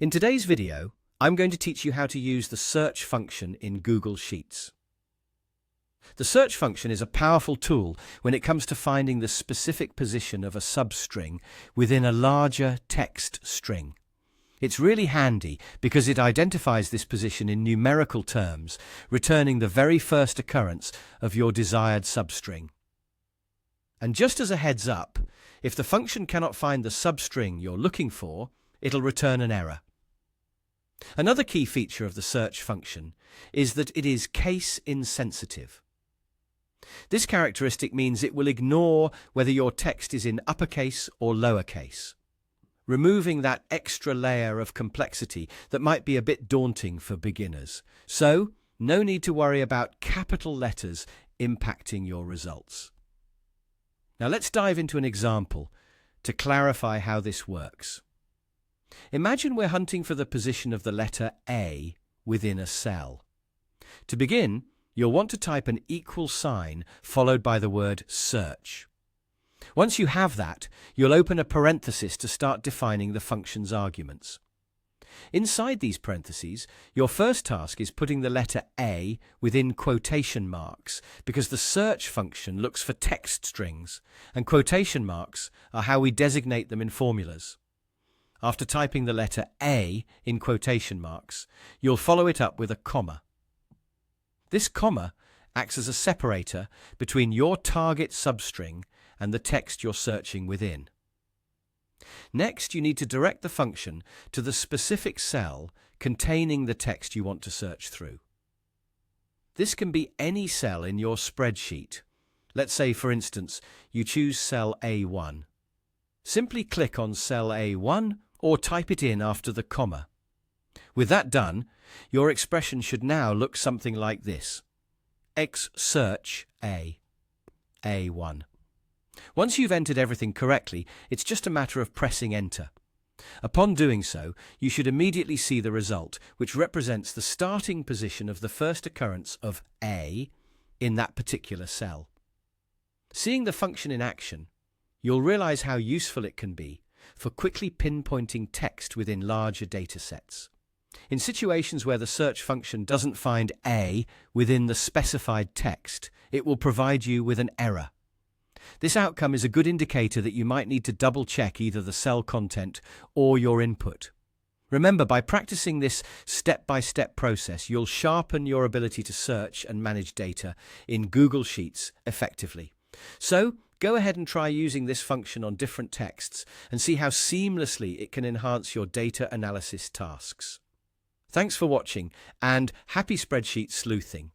In today's video, I'm going to teach you how to use the search function in Google Sheets. The search function is a powerful tool when it comes to finding the specific position of a substring within a larger text string. It's really handy because it identifies this position in numerical terms, returning the very first occurrence of your desired substring. And just as a heads up, if the function cannot find the substring you're looking for, it'll return an error. Another key feature of the search function is that it is case insensitive. This characteristic means it will ignore whether your text is in uppercase or lowercase, removing that extra layer of complexity that might be a bit daunting for beginners. So, no need to worry about capital letters impacting your results. Now let's dive into an example to clarify how this works. Imagine we're hunting for the position of the letter A within a cell. To begin, you'll want to type an equal sign followed by the word search. Once you have that, you'll open a parenthesis to start defining the function's arguments. Inside these parentheses, your first task is putting the letter A within quotation marks because the search function looks for text strings, and quotation marks are how we designate them in formulas. After typing the letter A in quotation marks, you'll follow it up with a comma. This comma acts as a separator between your target substring and the text you're searching within. Next, you need to direct the function to the specific cell containing the text you want to search through. This can be any cell in your spreadsheet. Let's say, for instance, you choose cell A1. Simply click on cell A1 or type it in after the comma. With that done, your expression should now look something like this: X search A1. Once you've entered everything correctly, it's just a matter of pressing enter. Upon doing so, you should immediately see the result, which represents the starting position of the first occurrence of A in that particular cell. Seeing the function in action, you'll realize how useful it can be for quickly pinpointing text within larger data sets. In situations where the search function doesn't find A within the specified text, it will provide you with an error. This outcome is a good indicator that you might need to double-check either the cell content or your input. Remember, by practicing this step-by-step process, you'll sharpen your ability to search and manage data in Google Sheets effectively. So, go ahead and try using this function on different texts and see how seamlessly it can enhance your data analysis tasks. Thanks for watching, and happy spreadsheet sleuthing!